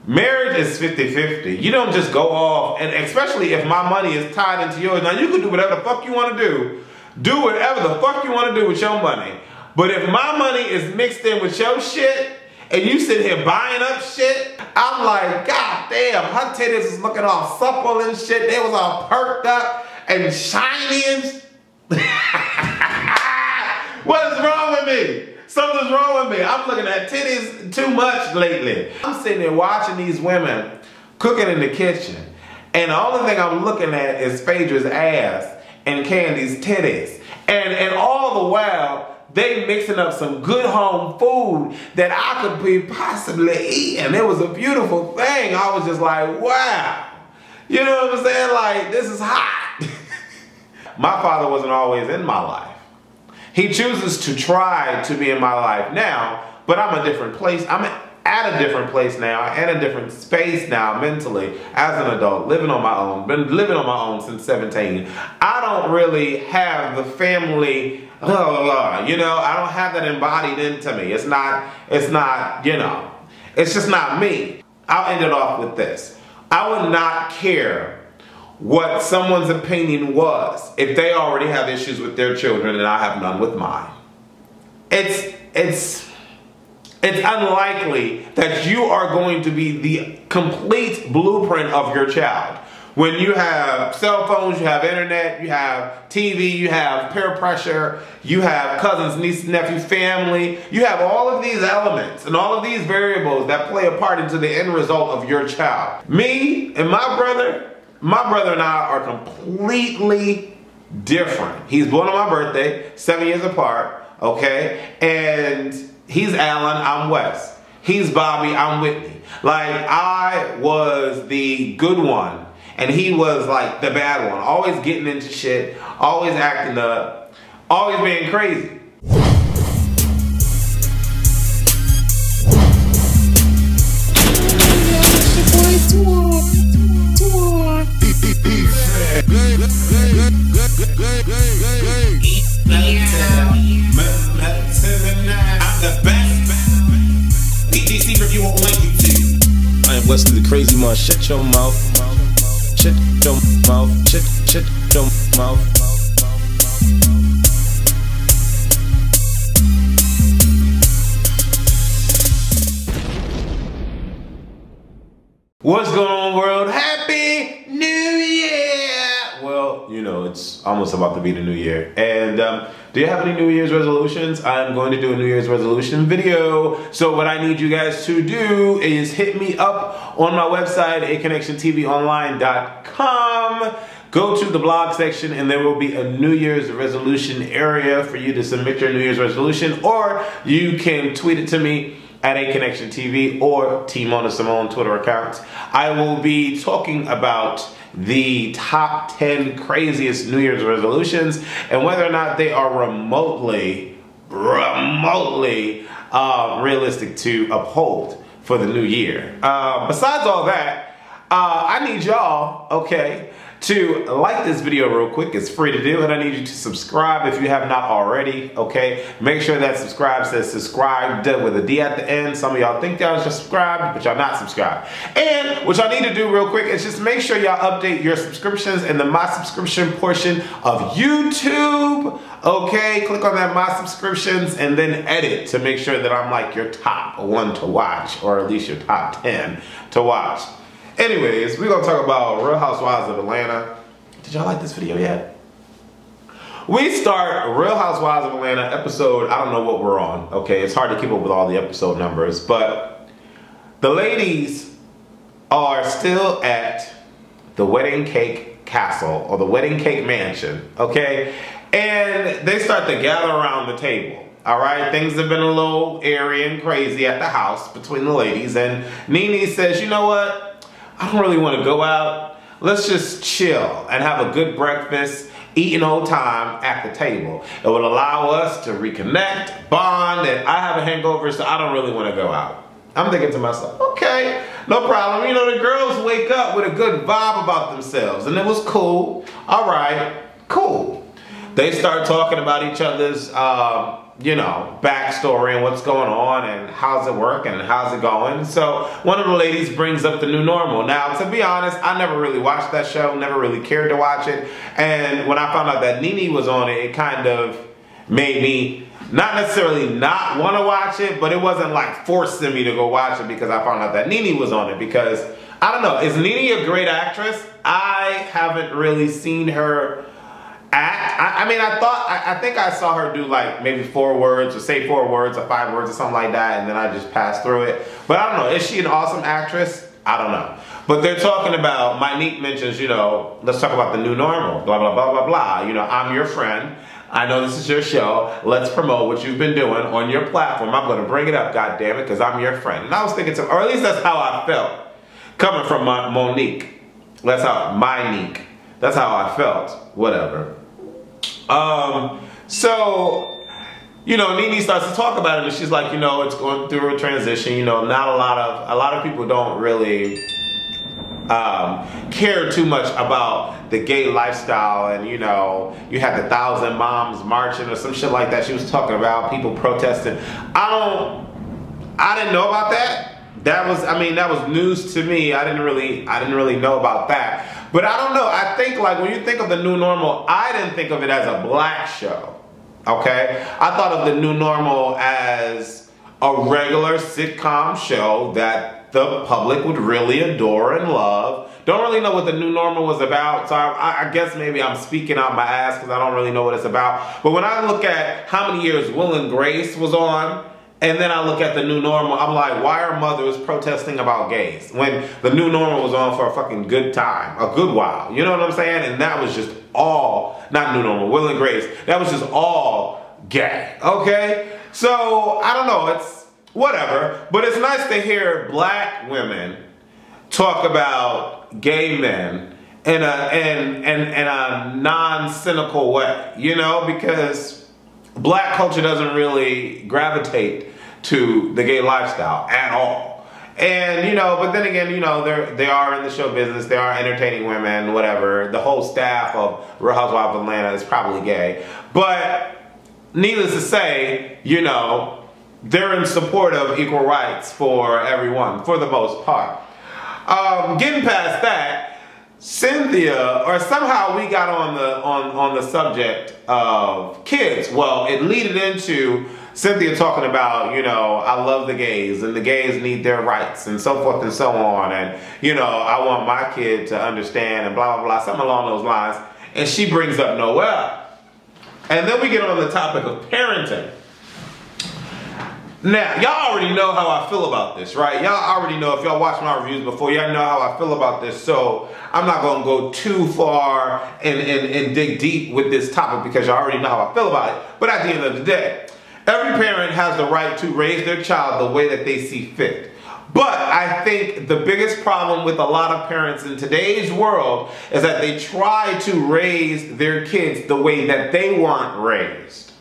Marriage is 50-50. You don't just go off, and especially if my money is tied into yours. Now, you can do whatever the fuck you want to do. Do whatever the fuck you want to do with your money. But if my money is mixed in with your shit, and you sit here buying up shit, I'm like, God damn, her titties is looking all supple and shit. They was all perked up and shiny and what is wrong with me? Something's wrong with me. I'm looking at titties too much lately. I'm sitting there watching these women cooking in the kitchen, and the only thing I'm looking at is Phaedra's ass and Candy's titties. And all the while, they mixing up some good home food that I could be possibly eating. It was a beautiful thing. I was just like, wow. You know what I'm saying? Like, this is hot. My father wasn't always in my life. He chooses to try to be in my life now, but I'm a different place. I'm at a different place now, in a different space now mentally as an adult, living on my own. Been living on my own since 17. I don't really have the family, you know, I don't have that embodied into me. It's not, you know, it's just not me. I'll end it off with this. I would not care what someone's opinion was if they already have issues with their children and I have none with mine. It's unlikely that you are going to be the complete blueprint of your child. When you have cell phones, you have internet, you have TV, you have peer pressure, you have cousins, nieces, nephews, family, you have all of these elements and all of these variables that play a part into the end result of your child. Me and my brother and I are completely different. He's born on my birthday, 7 years apart, okay? And he's Alan, I'm Wes. He's Bobby, I'm Whitney. Like, I was the good one, and he was like the bad one. Always getting into shit, always acting up, always being crazy. I am Wesley the crazy man. Shut your mouth. Shut your mouth. Shut your mouth. What's going on, world? Happy New Year! Well, you know, it's almost about to be the new year. And do you have any New Year's resolutions? I'm going to do a New Year's resolution video. So what I need you guys to do is hit me up on my website, AConnectionTVOnline.com. Go to the blog section and there will be a New Year's resolution area for you to submit your New Year's resolution, or you can tweet it to me at Aconnectiontv or Timona Simone Twitter account. I will be talking about the top 10 craziest New Year's resolutions and whether or not they are remotely realistic to uphold for the new year. Besides all that, I need y'all, okay, to like this video real quick. It's free to do, and I need you to subscribe if you have not already, okay? Make sure that subscribe says subscribed with a D at the end. Some of y'all think y'all just subscribed, but y'all not subscribed. And what y'all need to do real quick is just make sure y'all update your subscriptions in the My Subscription portion of YouTube, okay? Click on that My Subscriptions and then edit to make sure that I'm like your top one to watch, or at least your top 10 to watch. Anyways, we're gonna talk about Real Housewives of Atlanta. Did y'all like this video yet? We start Real Housewives of Atlanta episode, I don't know what we're on, okay? It's hard to keep up with all the episode numbers, but the ladies are still at the Wedding Cake Castle, or the Wedding Cake Mansion, okay? And they start to gather around the table. All right, things have been a little airy and crazy at the house between the ladies, and Nene says, you know what? I don't really want to go out. Let's just chill and have a good breakfast, eating old time at the table. It would allow us to reconnect, bond, and I have a hangover, so I don't really want to go out. I'm thinking to myself, okay, no problem. You know, the girls wake up with a good vibe about themselves, and it was cool. All right, cool. They start talking about each other's you know, backstory and what's going on and how's it working and how's it going. So one of the ladies brings up the new normal. Now, to be honest, I never really watched that show, never really cared to watch it. And when I found out that Nene was on it, it kind of made me not necessarily not want to watch it, but it wasn't like forcing me to go watch it because I found out that Nene was on it. Because, I don't know, is Nene a great actress? I haven't really seen her act. I mean, I think I saw her do like maybe 4 words or say 4 words or 5 words or something like that, and then I just passed through it. But I don't know, is she an awesome actress? I don't know. But they're talking about, Monique mentions, you know, let's talk about the new normal, blah, blah, blah, blah, blah. You know, I'm your friend. I know this is your show. Let's promote what you've been doing on your platform. I'm going to bring it up, goddammit, because I'm your friend. And I was thinking, or at least that's how I felt. Coming from Monique. That's how, Monique. That's how I felt. Whatever. So, you know, Nene starts to talk about it, and she's like, you know, it's going through a transition. You know, not a lot of people don't really care too much about the gay lifestyle, and you know, you had the 1,000 moms marching or some shit like that. She was talking about people protesting. I didn't know about that. That was news to me. I didn't really know about that. But I don't know. I think like when you think of the new normal, I didn't think of it as a black show. Okay? I thought of the new normal as a regular sitcom show that the public would really adore and love. Don't really know what the new normal was about, so I guess maybe I'm speaking out my ass because I don't really know what it's about. But when I look at how many years Will and Grace was on, and then I look at the new normal, I'm like, why are mothers protesting about gays? When the new normal was on for a fucking good time, a good while. You know what I'm saying? And that was just all, not new normal, Will and Grace, that was just all gay, okay? So, I don't know, it's whatever. But it's nice to hear black women talk about gay men in a non-cynical way, you know, because black culture doesn't really gravitate to the gay lifestyle at all. And, you know, but then again, you know, they are in the show business, they are entertaining women, whatever. The whole staff of Real Housewives of Atlanta is probably gay. But needless to say, you know, they're in support of equal rights for everyone, for the most part. Getting past that, Cynthia, or somehow we got on the subject of kids. Well, it leaded into Cynthia talking about, you know, I love the gays and the gays need their rights and so forth and so on, and you know, I want my kid to understand and blah blah blah, something along those lines. And she brings up Noelle, and then we get on the topic of parenting. Now, y'all already know how I feel about this, right? Y'all already know, if y'all watched my reviews before, y'all know how I feel about this, so I'm not going to go too far and dig deep with this topic because y'all already know how I feel about it. But at the end of the day, every parent has the right to raise their child the way that they see fit. But I think the biggest problem with a lot of parents in today's world is that they try to raise their kids the way that they weren't raised,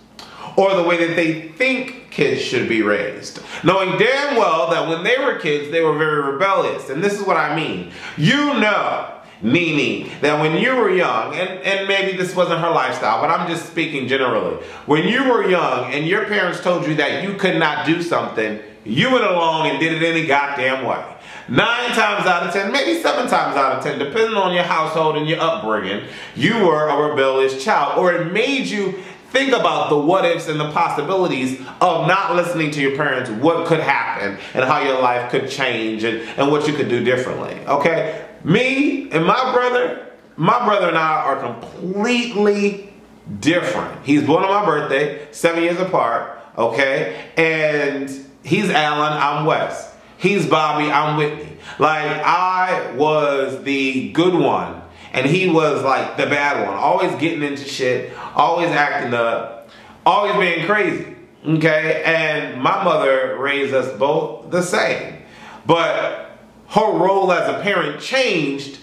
or the way that they think kids should be raised, knowing damn well that when they were kids, they were very rebellious. And this is what I mean. You know, Nene, that when you were young, and maybe this wasn't her lifestyle, but I'm just speaking generally. When you were young and your parents told you that you could not do something, you went along and did it any goddamn way. 9 times out of 10, maybe 7 times out of 10, depending on your household and your upbringing, you were a rebellious child, or it made you think about the what ifs and the possibilities of not listening to your parents, what could happen and how your life could change and what you could do differently, okay? Me and my brother and I are completely different. He's born on my birthday, 7 years apart, okay? And he's Alan, I'm Wes. He's Bobby, I'm Whitney. Like, I was the good one, and he was like the bad one, always getting into shit, always acting up, always being crazy, okay? And my mother raised us both the same. But her role as a parent changed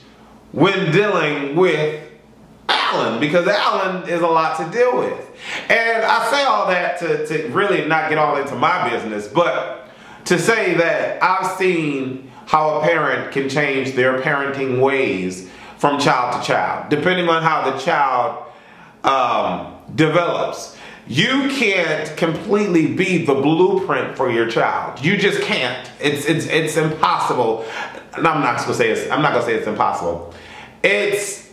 when dealing with Alan, because Alan is a lot to deal with. And I say all that to really not get all into my business, but to say that I've seen how a parent can change their parenting ways from child to child, depending on how the child develops. you can't completely be the blueprint for your child. You just can't. It's impossible. And I'm not gonna say it's impossible. It's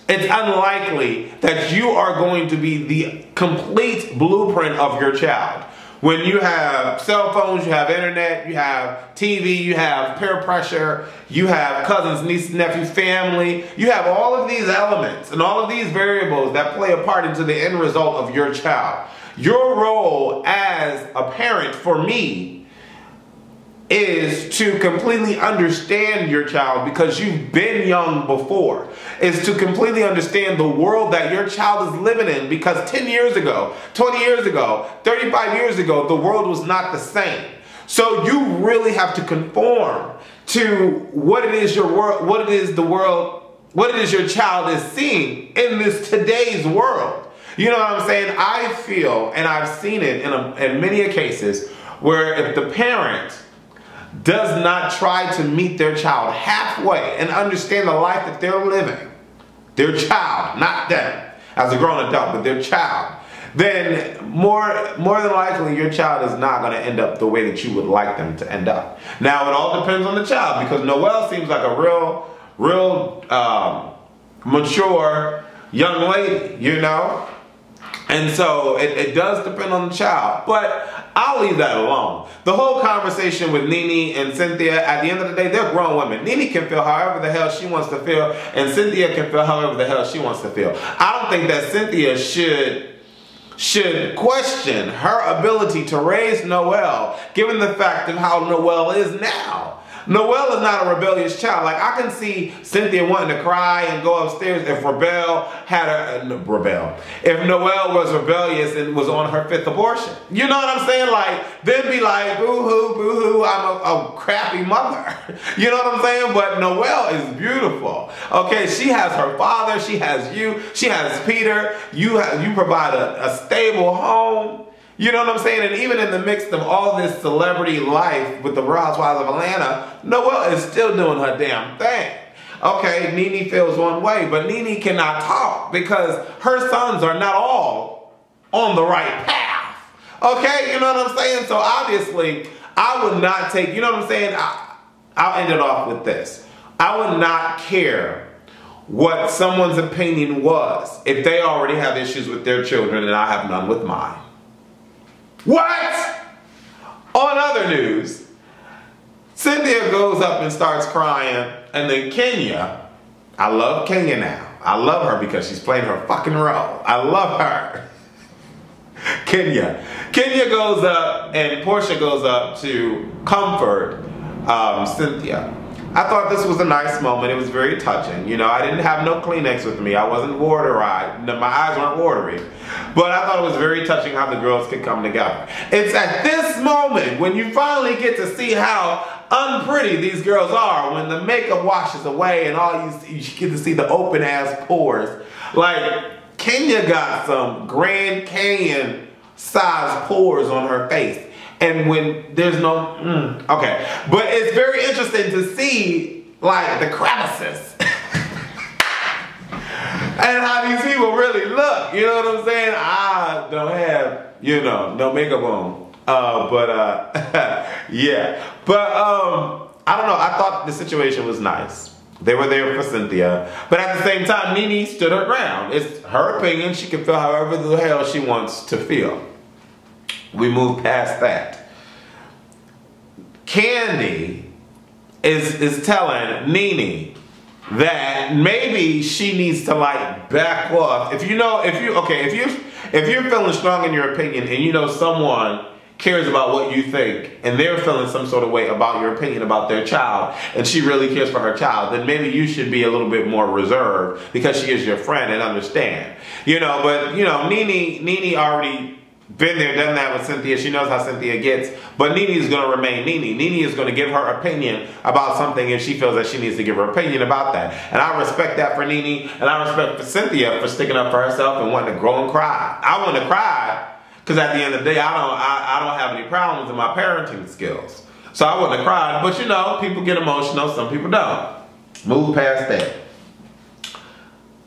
unlikely that you are going to be the complete blueprint of your child. When you have cell phones, you have internet, you have TV, you have peer pressure, you have cousins, nieces, nephews, family, you have all of these elements and all of these variables that play a part into the end result of your child. Your role as a parent, for me, is to completely understand your child, because you've been young before, is to completely understand the world that your child is living in, because 10 years ago, 20 years ago, 35 years ago, the world was not the same. So you really have to conform to what it is your world, what it is your child is seeing in this today's world. You know what I'm saying? I feel, and I've seen it in many cases, where if the parent does not try to meet their child halfway and understand the life that they're living, their child, not them as a grown adult, but their child, then more than likely your child is not going to end up the way that you would like them to end up. Now, it all depends on the child, because Noelle seems like a real mature young lady, you know? And so it does depend on the child, but I'll leave that alone. The whole conversation with Nene and Cynthia, at the end of the day, they're grown women. Nene can feel however the hell she wants to feel, and Cynthia can feel however the hell she wants to feel. I don't think that Cynthia should question her ability to raise Noelle, given the fact of how Noelle is now. Noelle is not a rebellious child. Like, I can see Cynthia wanting to cry and go upstairs if if Noelle was rebellious and was on her 5th abortion. You know what I'm saying? Like, then be like, boo-hoo, boo-hoo, I'm a crappy mother. You know what I'm saying? But Noelle is beautiful. Okay, she has her father, she has you, she has Peter, you provide a stable home. You know what I'm saying? And even in the midst of all this celebrity life with the Housewives of Atlanta, Noelle is still doing her damn thing. Okay, Nene feels one way, but Nene cannot talk because her sons are not all on the right path. Okay, you know what I'm saying? So obviously, I would not take, you know what I'm saying? I'll end it off with this. I would not care what someone's opinion was if they already have issues with their children and I have none with mine. What? On other news, Cynthia goes up and starts crying, and then Kenya, I love Kenya now. I love her because she's playing her fucking role. I love her. Kenya goes up, and Portia goes up to comfort Cynthia. I thought this was a nice moment. It was very touching. You know, I didn't have no Kleenex with me. I wasn't water-eyed. My eyes weren't watery. But I thought it was very touching how the girls could come together. It's at this moment when you finally get to see how unpretty these girls are, when the makeup washes away and all you get to see the open-ass pores. Like, Kenya got some Grand Canyon-sized pores on her face. And when there's no, okay. But it's very interesting to see, like, the crevices. And how these people really look. You know what I'm saying? I don't have, you know, no makeup on. Yeah. But, I don't know. I thought the situation was nice. They were there for Cynthia. But at the same time, Nene stood her ground. It's her opinion. She can feel however the hell she wants to feel. We move past that. Candy is telling Nene that maybe she needs to, like, back off. If you're feeling strong in your opinion and you know someone cares about what you think and they're feeling some sort of way about your opinion about their child and she really cares for her child, then maybe you should be a little bit more reserved because she is your friend and understand. You know, but, you know, Nene already been there, done that with Cynthia. She knows how Cynthia gets. But Nene is going to remain Nene. Nene is going to give her opinion about something if she feels that she needs to give her opinion about that. And I respect that for Nene. And I respect for Cynthia for sticking up for herself and wanting to grow and cry. I want to cry because at the end of the day, I don't have any problems in my parenting skills. So I wouldn't have cried. But you know, people get emotional. Some people don't. Move past that.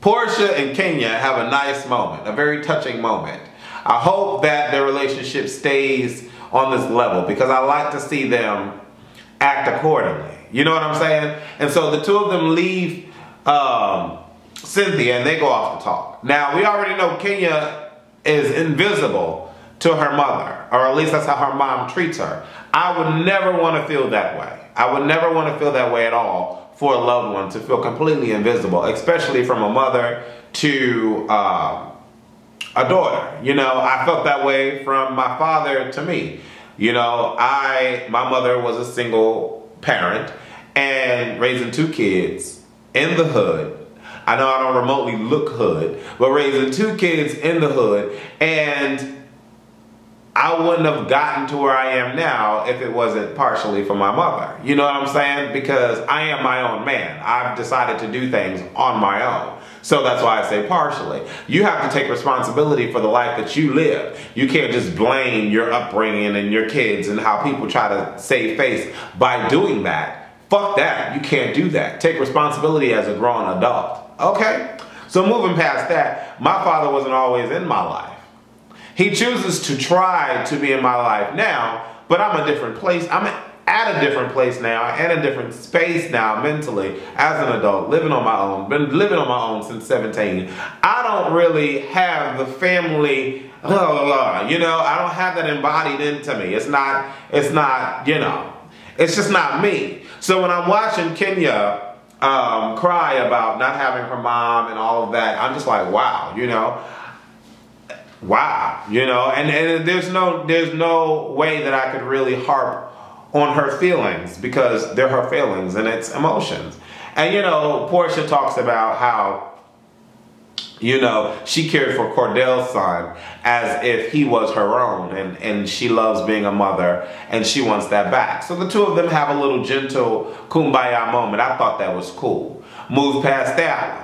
Portia and Kenya have a nice moment, a very touching moment. I hope that their relationship stays on this level because I like to see them act accordingly. You know what I'm saying? And so the two of them leave Cynthia and they go off to talk. Now, we already know Kenya is invisible to her mother, or at least that's how her mom treats her. I would never want to feel that way. I would never want to feel that way at all for a loved one, to feel completely invisible, especially from a mother to a daughter. You know, I felt that way from my father to me. You know, my mother was a single parent and raising two kids in the hood. I know I don't remotely look hood, but raising two kids in the hood, and I wouldn't have gotten to where I am now if it wasn't partially for my mother. You know what I'm saying? Because I am my own man. I've decided to do things on my own. So that's why I say partially. You have to take responsibility for the life that you live. You can't just blame your upbringing and your kids and how people try to save face by doing that. Fuck that. You can't do that. Take responsibility as a grown adult. Okay? So moving past that, my father wasn't always in my life. He chooses to try to be in my life now, but I'm a different place. I'm at a different place now, and a different space now mentally as an adult, living on my own. Been living on my own since 17. I don't really have the family, you know, I don't have that embodied into me. It's not, you know, it's just not me. So when I'm watching Kenya cry about not having her mom and all of that, I'm just like, wow, you know. Wow, you know, and there's no way that I could really harp on her feelings because they're her feelings and it's emotions. And you know, Portia talks about how, you know, she cared for Cordell's son as if he was her own, and she loves being a mother and she wants that back. So the two of them have a little gentle kumbaya moment. I thought that was cool. Move past that one.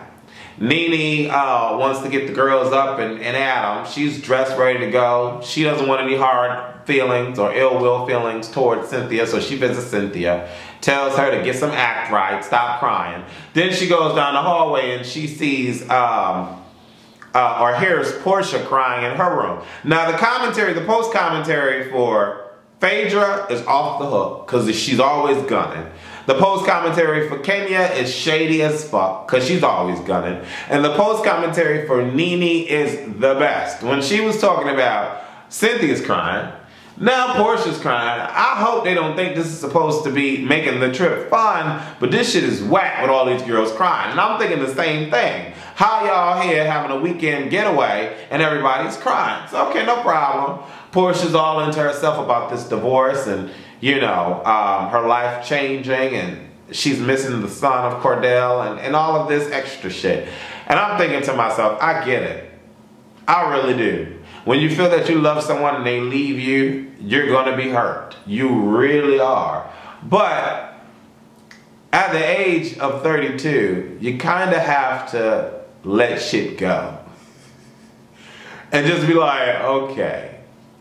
Nene wants to get the girls up and at them. She's dressed, ready to go. She doesn't want any hard feelings or ill will feelings towards Cynthia, so she visits Cynthia, tells her to get some act right, stop crying. Then she goes down the hallway and she sees or hears Portia crying in her room. Now the post commentary for Phaedra is off the hook because she's always gunning. The post commentary for Kenya is shady as fuck because she's always gunning. And the post commentary for Nene is the best. When she was talking about Cynthia's crying, now Portia's crying. I hope they don't think this is supposed to be making the trip fun, but this shit is whack with all these girls crying. And I'm thinking the same thing. How y'all here having a weekend getaway and everybody's crying? So okay, no problem. Portia's all into herself about this divorce and, you know, her life changing, and she's missing the son of Cordell and all of this extra shit. And I'm thinking to myself, I get it. I really do. When you feel that you love someone and they leave you, you're gonna be hurt. You really are. But at the age of 32, you kind of have to let shit go. And just be like, okay.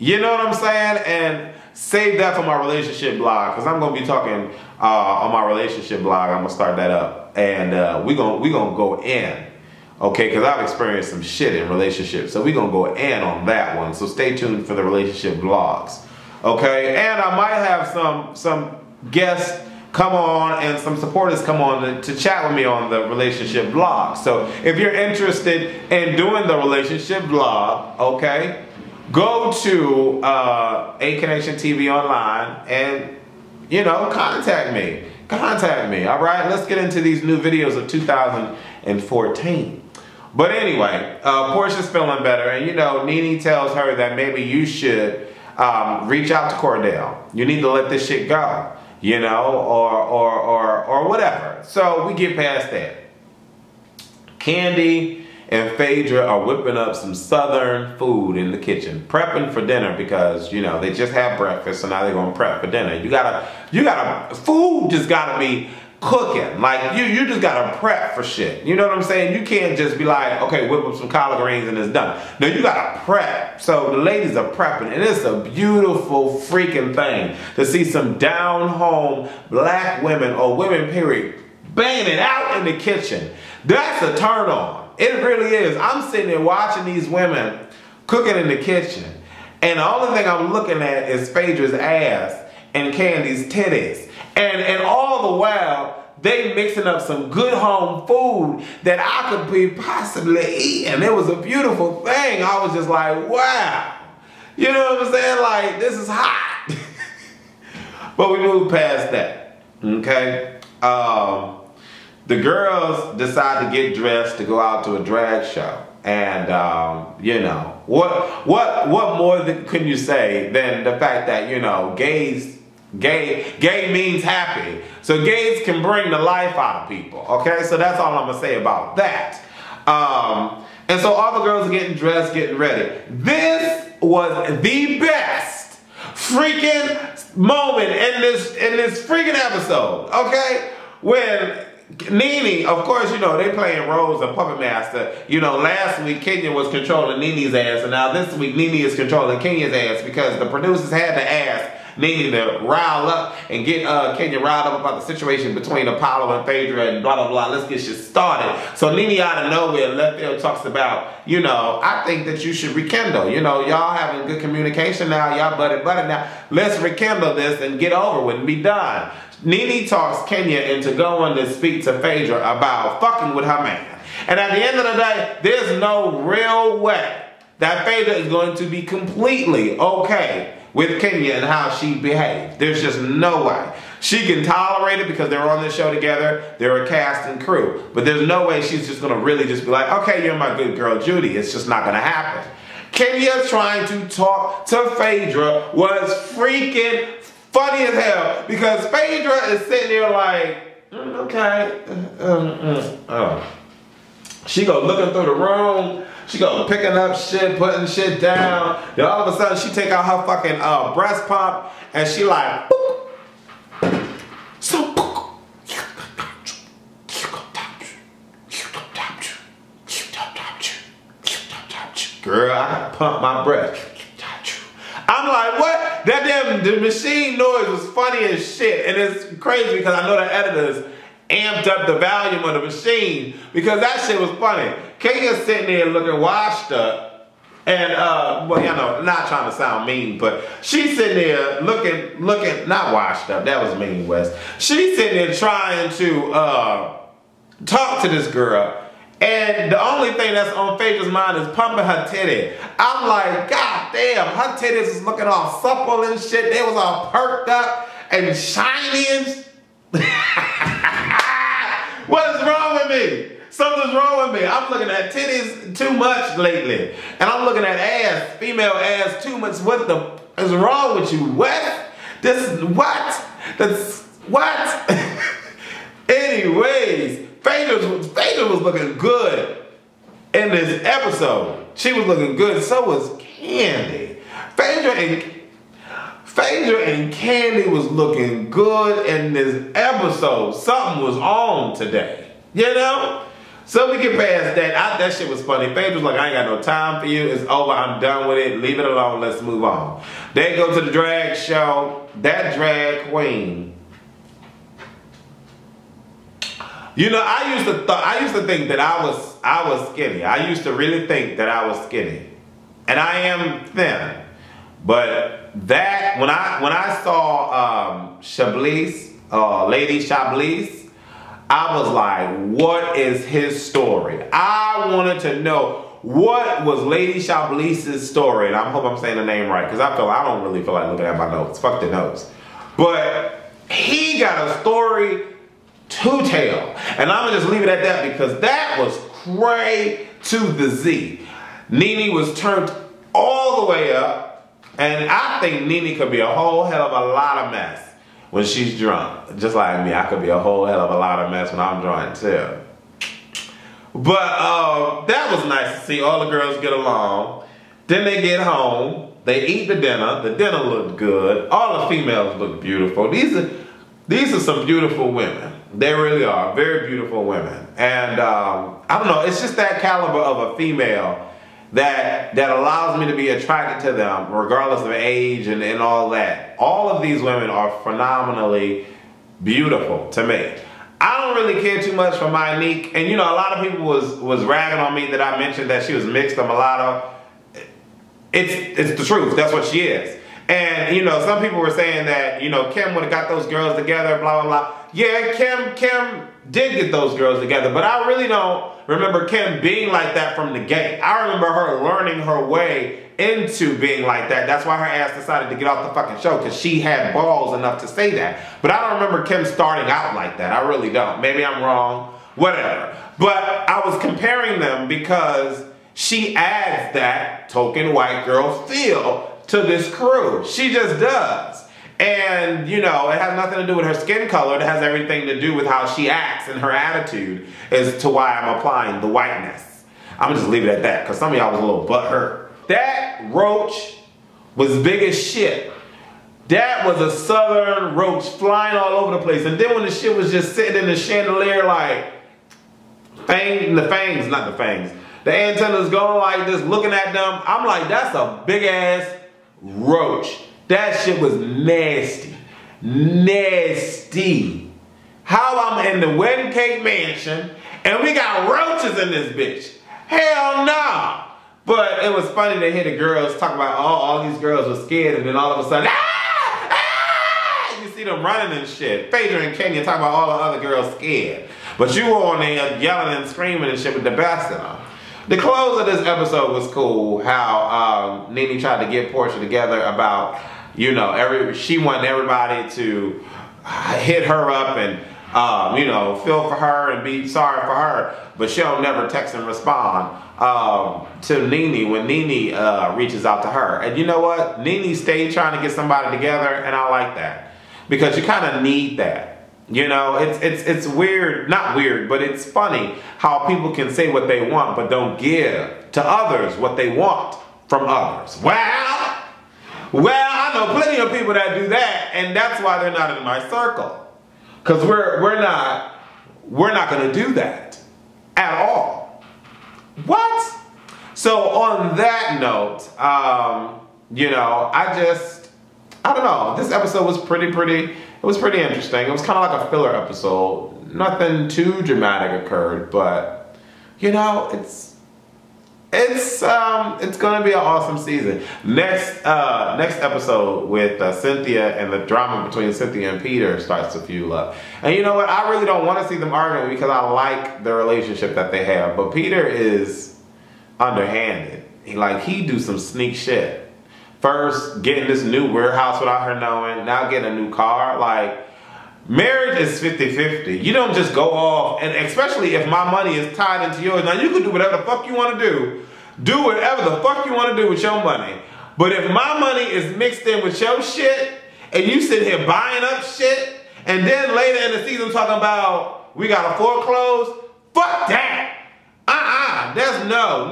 You know what I'm saying? And save that for my relationship blog, because I'm going to be talking on my relationship blog. I'm going to start that up. And we're gonna go in. Okay, because I've experienced some shit in relationships. So we're going to go in on that one. So stay tuned for the relationship blogs. Okay, and I might have some guests come on and some supporters come on to chat with me on the relationship blog. So if you're interested in doing the relationship blog, okay, go to Aconnectiontv online and, you know, contact me. Contact me, all right? Let's get into these new videos of 2014. But anyway, Portia's feeling better, and you know, Nene tells her that maybe you should reach out to Cordell. You need to let this shit go, you know, or whatever. So we get past that. Candy and Phaedra are whipping up some southern food in the kitchen, prepping for dinner because, you know, they just had breakfast, so now they're gonna prep for dinner. Food just gotta be cooking. Like, you just gotta prep for shit. You know what I'm saying? You can't just be like, okay, whip up some collard greens and it's done. No, you gotta prep. So the ladies are prepping, and it's a beautiful freaking thing to see some down-home black women, or women period, banging it out in the kitchen. That's a turn on. It really is. I'm sitting there watching these women cooking in the kitchen, and the only thing I'm looking at is Phaedra's ass and Candy's titties. And all the while, they mixing up some good home food that I could be possibly eating. It was a beautiful thing. I was just like, wow. You know what I'm saying? Like, this is hot. But we moved past that, okay? The girls decide to get dressed to go out to a drag show. And, you know, what more can you say than the fact that, you know, gay means happy. So gays can bring the life out of people, okay? So that's all I'm gonna say about that. And so all the girls are getting dressed, getting ready. This was the best freaking moment in this freaking episode, okay? When Nene, of course, you know, they playing roles of puppet master. You know, last week Kenya was controlling Nene's ass, and now this week Nene is controlling Kenya's ass because the producers had to ask Nene to rile up and get Kenya riled up about the situation between Apollo and Phaedra and blah, blah, blah. Let's get shit started. So Nene out of nowhere, left field, talks about, you know, I think that you should rekindle. You know, y'all having good communication now. Y'all buddy now. Let's rekindle this and get over with and be done. Nene talks Kenya into going to speak to Phaedra about fucking with her man. And at the end of the day, there's no real way that Phaedra is going to be completely okay with Kenya and how she behaved. There's just no way. She can tolerate it because they're on this show together. They're a cast and crew. But there's no way she's just going to really just be like, okay, you're my good girl, Judy. It's just not going to happen. Kenya trying to talk to Phaedra was freaking funny as hell because Phaedra is sitting there like, okay. She go looking through the room. She go picking up shit, putting shit down. Then all of a sudden she take out her fucking breast pump and she like, boop. So, girl, I pump my breast. I'm like, what? The machine noise was funny as shit. And it's crazy because I know the editors amped up the volume of the machine because that shit was funny. Kenya's sitting there looking washed up. And, well, you know, not trying to sound mean, but she's sitting there looking, not washed up. That was mean, Wes. She's sitting there trying to talk to this girl. And the only thing that's on Phaedra's mind is pumping her titty. I'm like, God damn, her titties was looking all supple and shit. They was all perked up and shiny and what is wrong with me? Something's wrong with me. I'm looking at titties too much lately. And I'm looking at ass, female ass too much. What the is wrong with you? What? This is what? That's what? Anyways, Phaedra was looking good in this episode. She was looking good. So was Candy. Phaedra and Candy was looking good in this episode. Something was on today. You know? So we get past that. That shit was funny. Phaedra's like, I ain't got no time for you. It's over. I'm done with it. Leave it alone. Let's move on. They go to the drag show. That drag queen. You know, I used to think that I was skinny. I used to really think that I was skinny. And I am thin. But that when I saw Chablis, Lady Chablis, I was like, what is his story? I wanted to know what was Lady Chablis' story. And I hope I'm saying the name right, because I don't really feel like looking at my notes. Fuck the notes. But he got a story to tell. And I'm gonna just leave it at that because that was cray to the Z. Nene was turned all the way up, and I think Nene could be a whole hell of a lot of mess when she's drunk. Just like me, I could be a whole hell of a lot of mess when I'm drunk too. But that was nice to see all the girls get along. Then they get home, they eat the dinner looked good, all the females look beautiful. These are some beautiful women. They really are. Very beautiful women. And I don't know, it's just that caliber of a female that allows me to be attracted to them regardless of age and all that. All of these women are phenomenally beautiful to me. I don't really care too much for Monique. And you know, a lot of people was ragging on me that I mentioned that she was mixed a mulatto. It's the truth. That's what she is. And you know, some people were saying that, you know, Kim would have got those girls together, blah, blah, blah. Yeah, Kim did get those girls together, but I really don't remember Kim being like that from the gate. I remember her learning her way into being like that. That's why her ass decided to get off the fucking show, because she had balls enough to say that. But I don't remember Kim starting out like that. I really don't. Maybe I'm wrong. Whatever. But I was comparing them because she adds that token white girl feel to this crew. She just does. And, you know, it has nothing to do with her skin color. It has everything to do with how she acts and her attitude as to why I'm applying the whiteness. I'm gonna just leave it at that, because some of y'all was a little butthurt. That roach was big as shit. That was a southern roach flying all over the place. And then when the shit was just sitting in the chandelier like, the antennas going like this, looking at them, I'm like, that's a big ass roach. That shit was nasty. Nasty. How I'm in the wedding cake mansion and we got roaches in this bitch. Hell no. But it was funny to hear the girls talk about, oh, all these girls were scared, and then all of a sudden, you see them running and shit. Phaedra and Kenya talking about all the other girls scared. But you were on there yelling and screaming and shit with the best of them. The close of this episode was cool, how Nene tried to get Portia together about, you know, she wanted everybody to hit her up and, you know, feel for her and be sorry for her, but she'll never text and respond to Nene when Nene reaches out to her. And you know what? Nene stayed trying to get somebody together, and I like that, because you kind of need that. You know, it's weird, not weird, but it's funny how people can say what they want but don't give to others what they want from others. Well, I know plenty of people that do that, and that's why they're not in my circle. Because we're not gonna do that at all. What? So on that note, you know, I don't know. This episode was pretty interesting. It was kind of like a filler episode. Nothing too dramatic occurred, but you know, it's gonna be an awesome season. Next episode with Cynthia, and the drama between Cynthia and Peter starts to fuel up. And you know what? I really don't want to see them arguing, because I like the relationship that they have. But Peter is underhanded. He do some sneak shit. First, getting this new warehouse without her knowing. Now getting a new car. Like, marriage is 50-50. You don't just go off, and especially if my money is tied into yours. Now, you can do whatever the fuck you want to do. Do whatever the fuck you want to do with your money. But if my money is mixed in with your shit, and you sit here buying up shit, and then later in the season talking about, we got to foreclose, fuck that. There's no.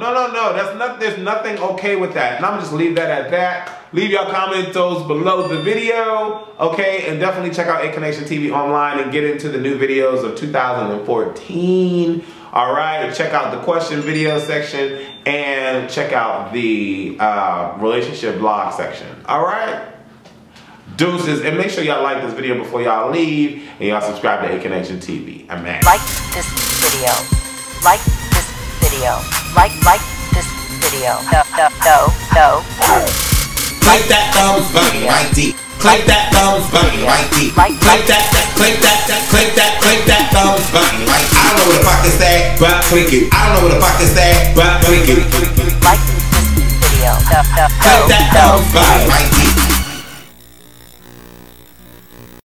There's nothing okay with that. And I'm gonna just leave that at that. Leave your comments below the video, okay? And definitely check out Aconnectiontv online and get into the new videos of 2014. All right, check out the question video section and check out the relationship blog section. All right, deuces, and make sure y'all like this video before y'all leave, and y'all subscribe to Aconnectiontv. I'm out. Like this video. Like this video. Like this video. No. Click that thumbs button right deep. Click that thumbs button right deep. Click that thumbs button right deep. I don't know where the fuck is that, but click it. I don't know where the fuck is that, but click it. Like this video. Click that thumbs button right deep.